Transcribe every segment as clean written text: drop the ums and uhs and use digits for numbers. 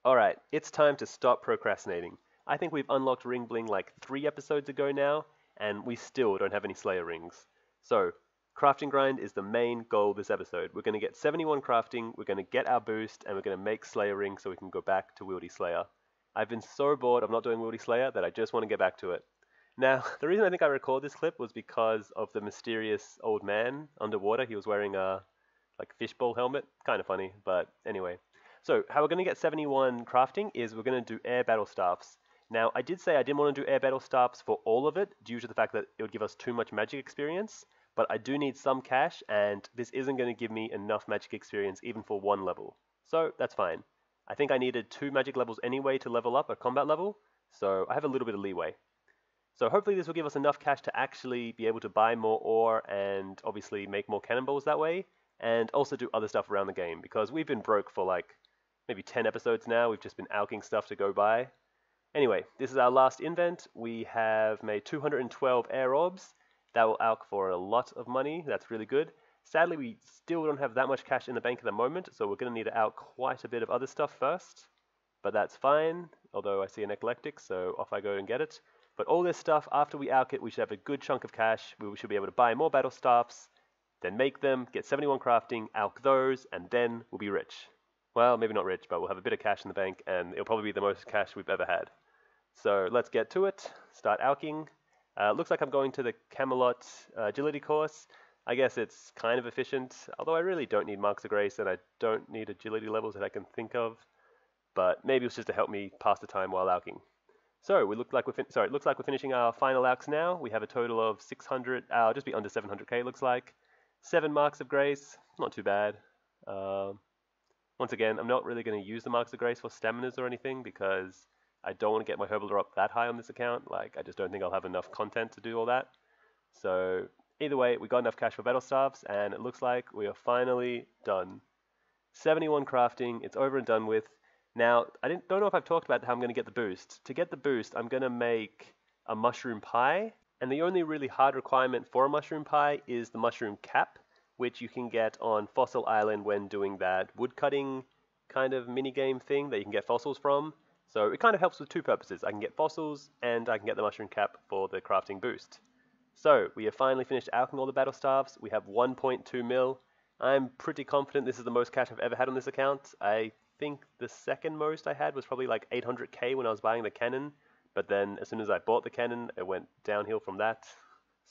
Alright, it's time to stop procrastinating. I think we've unlocked Ring Bling like 3 episodes ago now, and we still don't have any Slayer rings. So, crafting grind is the main goal this episode. We're going to get 71 crafting, we're going to get our boost, and we're going to make Slayer rings so we can go back to Wieldy Slayer. I've been so bored of not doing Wieldy Slayer that I just want to get back to it. Now, the reason I think I recorded this clip was because of the mysterious old man underwater. He was wearing a like fishbowl helmet. Kind of funny, but anyway. So how we're going to get 71 crafting is we're going to do air battle staffs. Now, I did say I didn't want to do air battle staffs for all of it due to the fact that it would give us too much magic experience, but I do need some cash, and this isn't going to give me enough magic experience even for one level. So that's fine. I think I needed 2 magic levels anyway to level up a combat level, so I have a little bit of leeway. So hopefully this will give us enough cash to actually be able to buy more ore and obviously make more cannonballs that way, and also do other stuff around the game, because we've been broke for like maybe 10 episodes now. We've just been alching stuff to go by. Anyway, this is our last invent. We have made 212 air orbs. That will alch for a lot of money. That's really good. Sadly, we still don't have that much cash in the bank at the moment, so we're going to need to alch quite a bit of other stuff first. But that's fine, although I see an eclectic, so off I go and get it. But all this stuff, after we alch it, we should have a good chunk of cash. We should be able to buy more battle staffs, then make them, get 71 crafting, alch those, and then we'll be rich. Well, maybe not rich, but we'll have a bit of cash in the bank, and it'll probably be the most cash we've ever had. So let's get to it. Start alching. Looks like I'm going to the Camelot agility course. I guess it's kind of efficient, although I really don't need marks of grace, and I don't need agility levels that I can think of. But maybe it's just to help me pass the time while alching. So we look like it looks like we're finishing our final alchs now. We have a total of 600. I'll just be under 700k. Looks like 7 marks of grace. Not too bad. Once again, I'm not really going to use the marks of grace for staminas or anything because I don't want to get my herbalder up that high on this account. Like, I just don't think I'll have enough content to do all that. So either way, we got enough cash for battle staffs, and it looks like we are finally done. 71 crafting. It's over and done with. Now, don't know if I've talked about how I'm going to get the boost. To get the boost, I'm going to make a mushroom pie, and the only really hard requirement for a mushroom pie is the mushroom cap, which you can get on Fossil Island when doing that woodcutting kind of minigame thing that you can get fossils from. So it kind of helps with 2 purposes. I can get fossils, and I can get the mushroom cap for the crafting boost. So we have finally finished alching all the battle staffs. We have 1.2 mil. I'm pretty confident this is the most cash I've ever had on this account. I think the second most I had was probably like 800k when I was buying the cannon, but then as soon as I bought the cannon, it went downhill from that.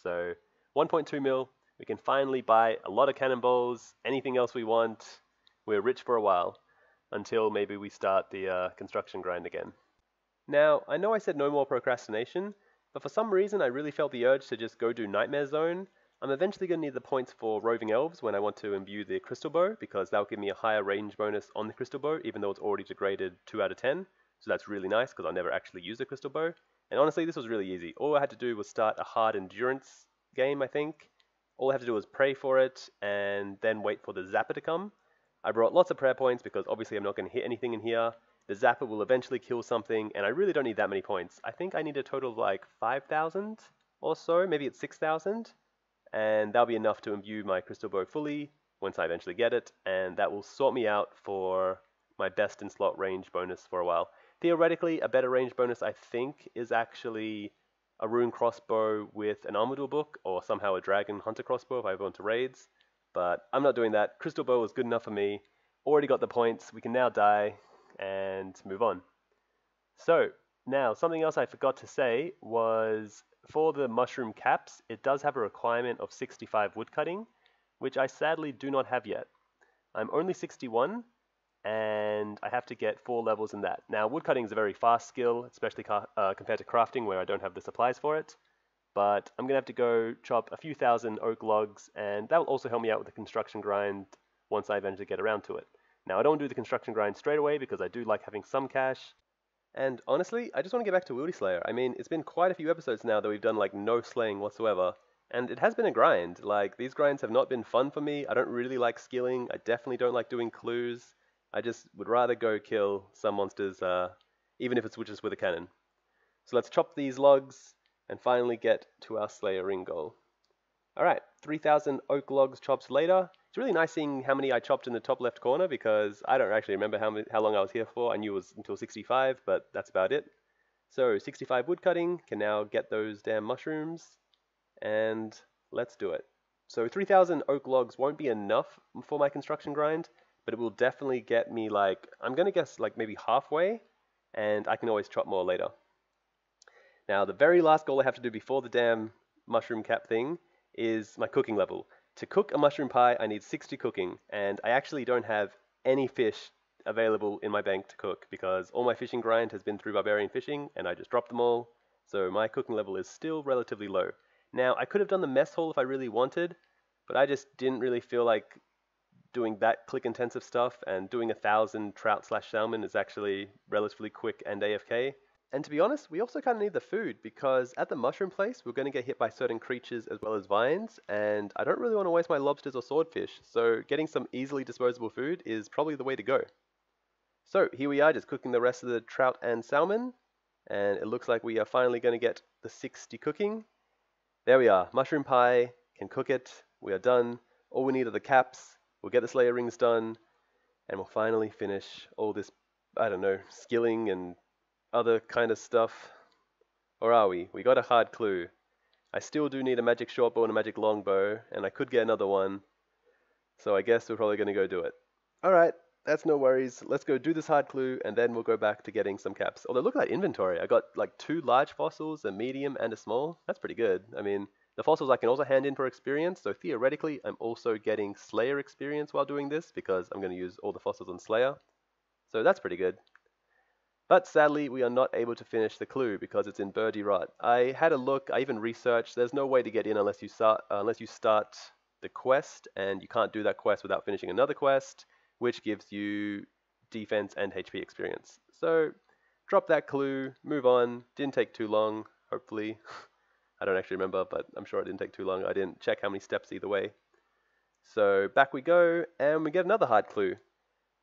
So 1.2 mil, we can finally buy a lot of cannonballs, anything else we want. We're rich for a while, until maybe we start the construction grind again. Now, I know I said no more procrastination, but for some reason I really felt the urge to just go do Nightmare Zone. I'm eventually going to need the points for Roving Elves when I want to imbue the Crystal Bow, because that'll give me a higher range bonus on the Crystal Bow, even though it's already degraded 2 out of 10. So that's really nice, because I'll never actually use the Crystal Bow. And honestly, this was really easy. All I had to do was start a hard endurance game, I think. All I have to do was pray for it, and then wait for the Zapper to come. I brought lots of prayer points, because obviously I'm not going to hit anything in here. The Zapper will eventually kill something, and I really don't need that many points. I think I need a total of like 5,000 or so, maybe it's 6,000. And that'll be enough to imbue my Crystal Bow fully once I eventually get it, and that will sort me out for my best in slot range bonus for a while. Theoretically, a better range bonus, I think, is actually a rune crossbow with an Armadur book, or somehow a dragon hunter crossbow if I go into raids, but I'm not doing that. Crystal Bow is good enough for me. Already got the points. We can now die and move on. So, now, something else I forgot to say was for the mushroom caps, it does have a requirement of 65 woodcutting, which I sadly do not have yet. I'm only 61, and I have to get 4 levels in that. Now, woodcutting is a very fast skill, especially compared to crafting, where I don't have the supplies for it. But I'm going to have to go chop a few thousand oak logs, and that will also help me out with the construction grind once I eventually get around to it. Now, I don't do the construction grind straight away because I do like having some cash. And honestly, I just want to get back to Wieldy Slayer. I mean, it's been quite a few episodes now that we've done like no slaying whatsoever. And it has been a grind. Like, these grinds have not been fun for me. I don't really like skilling. I definitely don't like doing clues. I just would rather go kill some monsters, even if it's just with a cannon. So let's chop these logs and finally get to our Slayer ring goal. Alright, 3,000 oak logs chopped later. It's really nice seeing how many I chopped in the top left corner because I don't actually remember how long I was here for. I knew it was until 65, but that's about it. So 65 wood cutting, can now get those damn mushrooms, and let's do it. So 3,000 oak logs won't be enough for my construction grind, but it will definitely get me like, I'm going to guess like maybe halfway, and I can always chop more later. Now, the very last goal I have to do before the damn mushroom cap thing is my cooking level. To cook a mushroom pie, I need 60 cooking, and I actually don't have any fish available in my bank to cook because all my fishing grind has been through barbarian fishing, and I just dropped them all, so my cooking level is still relatively low. Now, I could have done the mess hall if I really wanted, but I just didn't really feel like doing that click-intensive stuff, and doing 1,000 trout slash salmon is actually relatively quick and AFK. And to be honest, we also kind of need the food because at the mushroom place, we're going to get hit by certain creatures as well as vines, and I don't really want to waste my lobsters or swordfish, so getting some easily disposable food is probably the way to go. So here we are just cooking the rest of the trout and salmon, and it looks like we are finally going to get the 60 cooking. There we are, mushroom pie, can cook it, we are done. All we need are the caps, we'll get the Slayer rings done, and we'll finally finish all this, I don't know, skilling and other kind of stuff. Or are we? We got a hard clue. I still do need a magic short bow and a magic long bow, and I could get another one. So I guess we're probably going to go do it. Alright, that's no worries. Let's go do this hard clue, and then we'll go back to getting some caps. Although look at that inventory. I got like 2 large fossils, a medium, and a small. That's pretty good. I mean, the fossils I can also hand in for experience, so theoretically I'm also getting Slayer experience while doing this, because I'm going to use all the fossils on Slayer. So that's pretty good. But sadly, we are not able to finish the clue because it's in Birdie Rot. I had a look, I even researched, there's no way to get in unless you start the quest, and you can't do that quest without finishing another quest, which gives you defense and HP experience. So, drop that clue, move on, didn't take too long, hopefully. I don't actually remember, but I'm sure it didn't take too long. I didn't check how many steps either way. So, back we go, and we get another hard clue.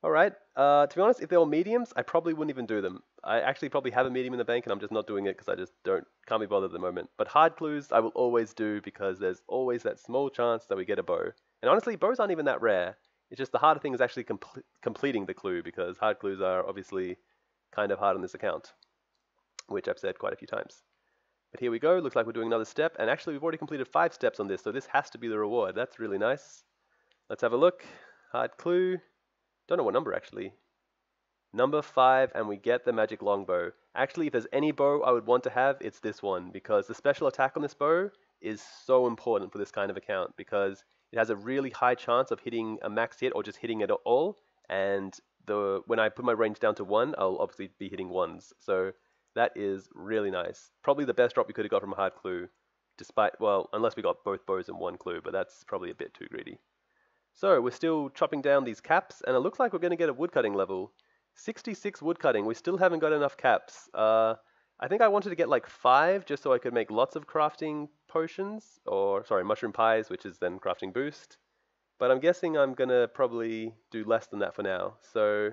Alright, to be honest, if they were mediums, I probably wouldn't even do them. I actually probably have a medium in the bank and I'm just not doing it because I just can't be bothered at the moment. But hard clues I will always do because there's always that small chance that we get a bow. And honestly, bows aren't even that rare. It's just the harder thing is actually completing the clue because hard clues are obviously kind of hard on this account, which I've said quite a few times. But here we go, looks like we're doing another step, and actually we've already completed 5 steps on this, so this has to be the reward. That's really nice. Let's have a look. Hard clue. Don't know what number actually. Number 5, and we get the magic longbow. Actually, if there's any bow I would want to have, it's this one, because the special attack on this bow is so important for this kind of account, because it has a really high chance of hitting a max hit or just hitting it all, and when I put my range down to 1, I'll obviously be hitting 1s. So that is really nice. Probably the best drop we could have got from a hard clue, despite, well, unless we got both bows in one clue, but that's probably a bit too greedy. So we're still chopping down these caps, and it looks like we're going to get a woodcutting level. 66 woodcutting. We still haven't got enough caps. I think I wanted to get like 5 just so I could make lots of crafting potions, or sorry, mushroom pies, which is then crafting boost. But I'm guessing I'm going to probably do less than that for now. So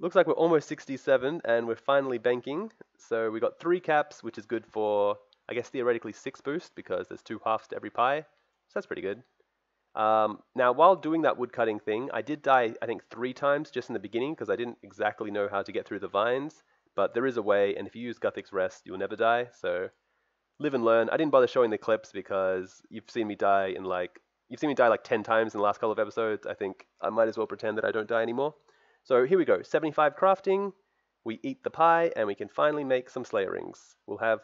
looks like we're almost 67, and we're finally banking. So we got 3 caps, which is good for, I guess theoretically 6 boost, because there's 2 halves to every pie. So that's pretty good. Now, while doing that woodcutting thing, I did die, I think, 3 times just in the beginning because I didn't exactly know how to get through the vines. But there is a way, and if you use Guthix Rest, you'll never die. So live and learn. I didn't bother showing the clips because you've seen me die like 10 times in the last couple of episodes. I think I might as well pretend that I don't die anymore. So here we go. 75 crafting. We eat the pie, and we can finally make some Slayer rings. We'll have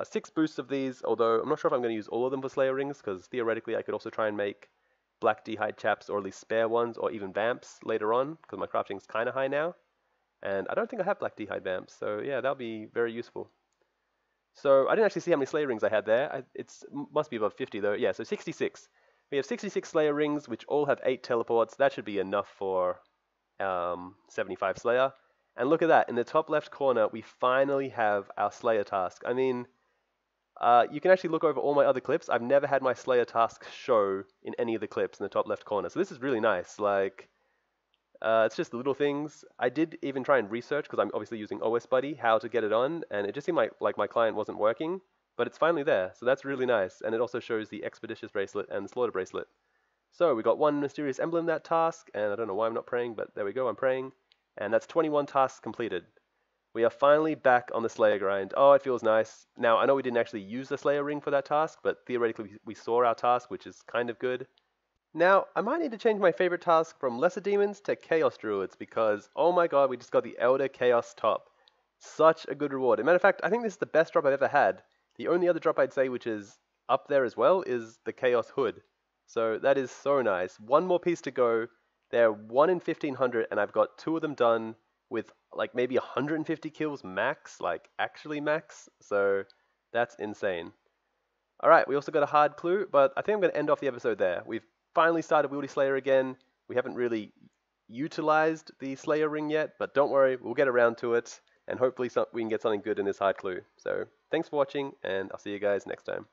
6 boosts of these, although I'm not sure if I'm going to use all of them for Slayer rings, because theoretically I could also try and make black d'hide chaps, or at least spare ones, or even vamps later on, because my crafting is kind of high now. And I don't think I have black d'hide vamps, so yeah, that'll be very useful. So I didn't actually see how many Slayer rings I had there. It must be above 50 though. Yeah, so 66. We have 66 Slayer rings, which all have 8 teleports. That should be enough for 75 Slayer. And look at that, in the top left corner, we finally have our Slayer task. I mean, you can actually look over all my other clips. I've never had my Slayer task show in any of the clips in the top left corner. So this is really nice. Like, it's just little things. I did even try and research, because I'm obviously using OS Buddy, how to get it on. And it just seemed like my client wasn't working. But it's finally there. So that's really nice. And it also shows the Expeditious bracelet and the Slaughter bracelet. So we got one mysterious emblem in that task, and I don't know why I'm not praying, but there we go, I'm praying. And that's 21 tasks completed. We are finally back on the Slayer grind. Oh, it feels nice. Now, I know we didn't actually use the Slayer ring for that task, but theoretically we saw our task, which is kind of good. Now, I might need to change my favorite task from Lesser Demons to Chaos Druids because, oh my god, we just got the Elder Chaos Top. Such a good reward. As a matter of fact, I think this is the best drop I've ever had. The only other drop I'd say which is up there as well is the Chaos Hood. So that is so nice. One more piece to go. They're 1 in 1500 and I've got 2 of them done with like maybe 150 kills max, like actually max. So that's insane. Alright, we also got a hard clue, but I think I'm going to end off the episode there. We've finally started Wieldy Slayer again. We haven't really utilized the Slayer ring yet, but don't worry, we'll get around to it, and hopefully we can get something good in this hard clue. So, thanks for watching, and I'll see you guys next time.